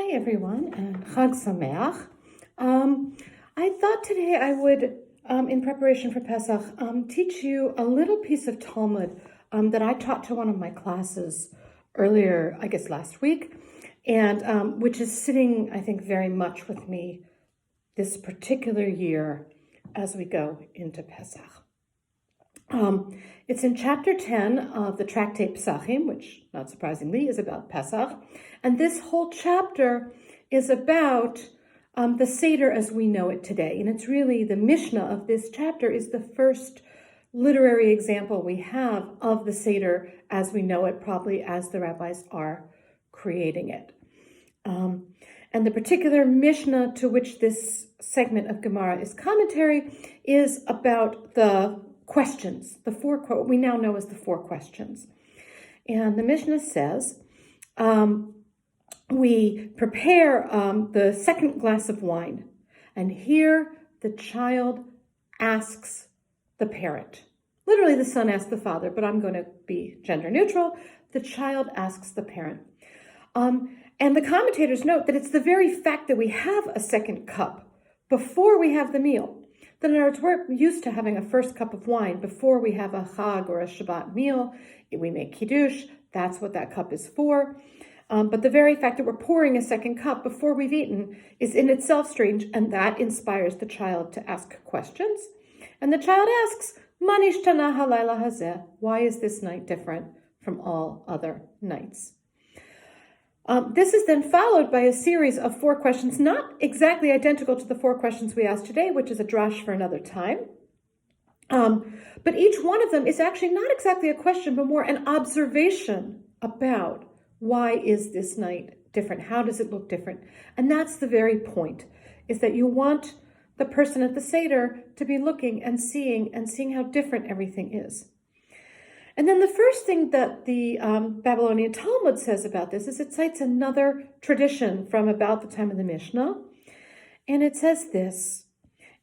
Hi everyone, and Chag Sameach. I thought today I would, in preparation for Pesach, teach you a little piece of Talmud that I taught to one of my classes earlier, I guess last week, and which is sitting, I think, very much with me this particular year as we go into Pesach. It's in chapter 10 of the tractate Pesachim, which, not surprisingly, is about Pesach. And this whole chapter is about the Seder as we know it today. And it's really, the Mishnah of this chapter is the first literary example we have of the Seder as we know it, probably as the rabbis are creating it. And the particular Mishnah to which this segment of Gemara is commentary is about the questions, what we now know as the four questions. And the Mishnah says, we prepare the second glass of wine, and here the child asks the parent. Literally, the son asks the father, but I'm going to be gender neutral. The child asks the parent. And the commentators note that it's the very fact that we have a second cup before we have the meal. Then in other words, we're used to having a first cup of wine before we have a Chag or a Shabbat meal. We make Kiddush, that's what that cup is for. But the very fact that we're pouring a second cup before we've eaten is in itself strange, and that inspires the child to ask questions. And the child asks, Ma nishtana halayla hazeh? Why is this night different from all other nights? This is then followed by a series of four questions, not exactly identical to the four questions we asked today, which is a drash for another time. But each one of them is actually not exactly a question, but more an observation about why is this night different? How does it look different? And that's the very point, is that you want the person at the Seder to be looking and seeing how different everything is. And then the first thing that the Babylonian Talmud says about this is it cites another tradition from about the time of the Mishnah. And it says this: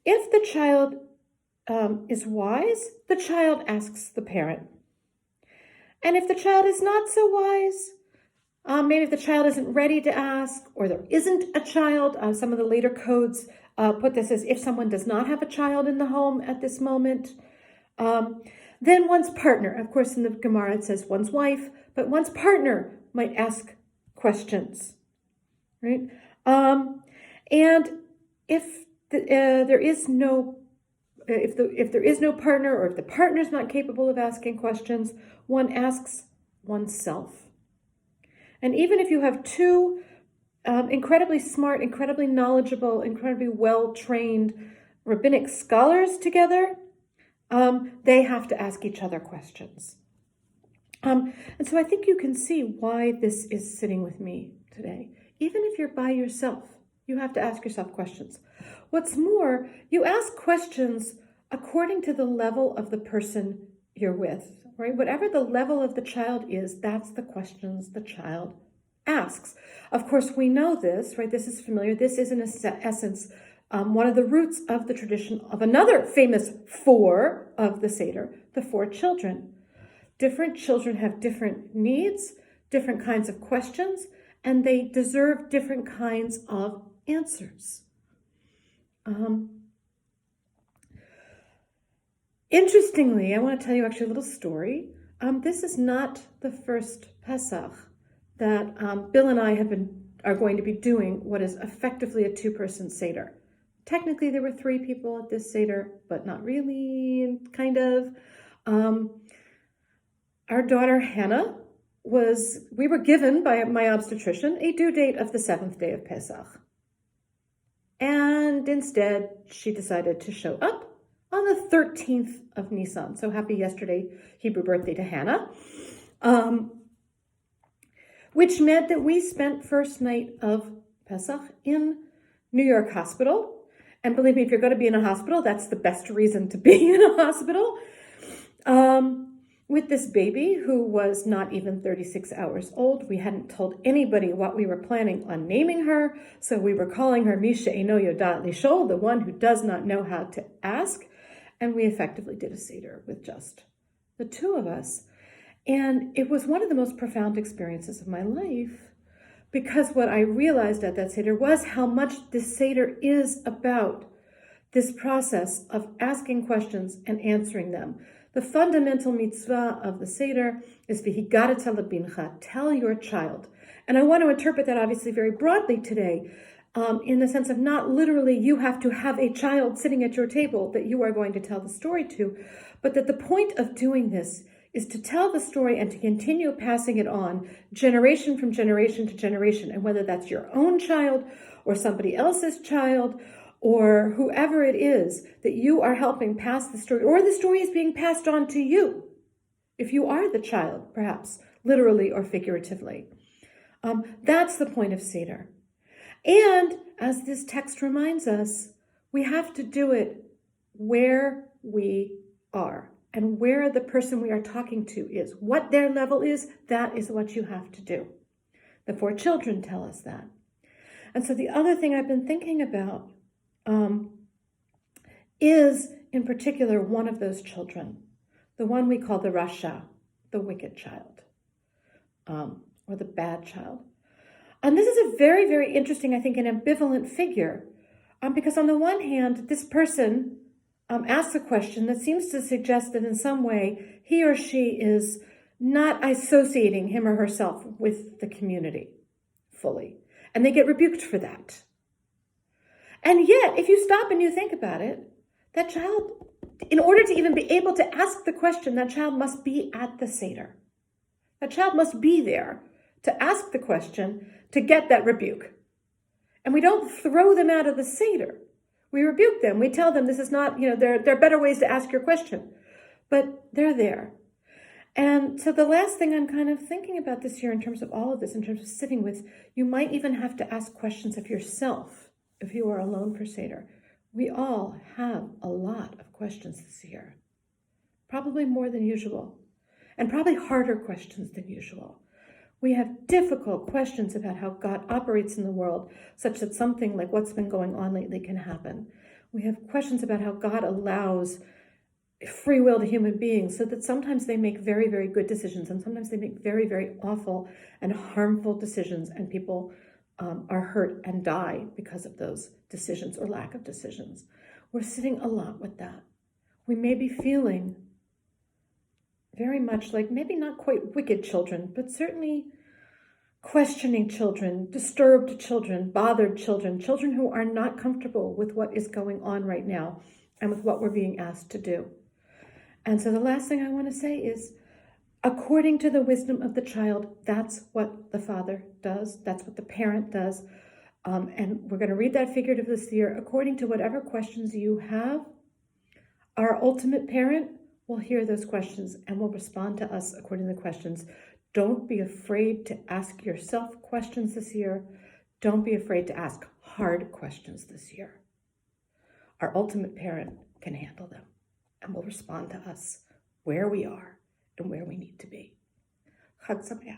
if the child is wise, the child asks the parent. And if the child is not so wise, maybe if the child isn't ready to ask, or there isn't a child, some of the later codes put this as if someone does not have a child in the home at this moment, then one's partner, of course in the Gemara it says one's wife, but one's partner might ask questions, right? And if there is no partner, or if the partner's not capable of asking questions, one asks oneself. And even if you have two incredibly smart, incredibly knowledgeable, incredibly well-trained rabbinic scholars together, they have to ask each other questions. And so I think you can see why this is sitting with me today. Even if you're by yourself, you have to ask yourself questions. What's more, you ask questions according to the level of the person you're with, right? Whatever the level of the child is, that's the questions the child asks. Of course, we know this, right? This is familiar. This is in essence one of the roots of the tradition of another famous four of the Seder, the four children. Different children have different needs, different kinds of questions, and they deserve different kinds of answers. Interestingly, I want to tell you actually a little story. This is not the first Pesach that Bill and I are going to be doing what is effectively a two-person Seder. Technically, there were three people at this Seder, but not really, kind of. Our daughter, Hannah, we were given by my obstetrician a due date of the 7th day of Pesach. And instead, she decided to show up on the 13th of Nisan. So happy yesterday, Hebrew birthday to Hannah. Which meant that we spent first night of Pesach in New York Hospital. And believe me, if you're going to be in a hospital, that's the best reason to be in a hospital. With this baby who was not even 36 hours old. We hadn't told anybody what we were planning on naming her. So we were calling her Misha Eino Yodat Lishol, the one who does not know how to ask. And we effectively did a Seder with just the two of us. And it was one of the most profound experiences of my life because what I realized at that Seder was how much this Seder is about this process of asking questions and answering them. The fundamental mitzvah of the Seder is v'higarat lebincha, tell your child. And I want to interpret that obviously very broadly today, in the sense of not literally you have to have a child sitting at your table that you are going to tell the story to, but that the point of doing this is to tell the story and to continue passing it on generation from generation to generation. And whether that's your own child or somebody else's child or whoever it is that you are helping pass the story, or the story is being passed on to you, if you are the child, perhaps, literally or figuratively. That's the point of Seder. And as this text reminds us, we have to do it where we are and where the person we are talking to is. What their level is, that is what you have to do. The 4 children tell us that. And so the other thing I've been thinking about is, in particular, one of those children, the one we call the Rasha, the wicked child, or the bad child. And this is a very, very interesting, I think, an ambivalent figure, because on the one hand, this person asks a question that seems to suggest that in some way he or she is not associating him or herself with the community fully, and they get rebuked for that. And yet, if you stop and you think about it, that child, in order to even be able to ask the question, that child must be at the Seder. That child must be there to ask the question, to get that rebuke. And we don't throw them out of the Seder. We rebuke them. We tell them this is not, there are better ways to ask your question. But they're there. And so the last thing I'm kind of thinking about this year in terms of all of this, in terms of sitting with, you might even have to ask questions of yourself if you are alone for Seder. We all have a lot of questions this year. Probably more than usual. And probably harder questions than usual. We have difficult questions about how God operates in the world, such that something like what's been going on lately can happen. We have questions about how God allows free will to human beings so that sometimes they make very, very good decisions and sometimes they make very, very awful and harmful decisions, and people are hurt and die because of those decisions or lack of decisions. We're sitting a lot with that. We may be feeling very much like maybe not quite wicked children, but certainly questioning children, disturbed children, bothered children, children who are not comfortable with what is going on right now and with what we're being asked to do. And so the last thing I want to say is, according to the wisdom of the child, that's what the father does. That's what the parent does. And we're going to read that figuratively this year. According to whatever questions you have, our ultimate parent will hear those questions and will respond to us according to the questions. Don't be afraid to ask yourself questions this year. Don't be afraid to ask hard questions this year. Our ultimate parent can handle them and will respond to us where we are and where we need to be. Chag Sameach.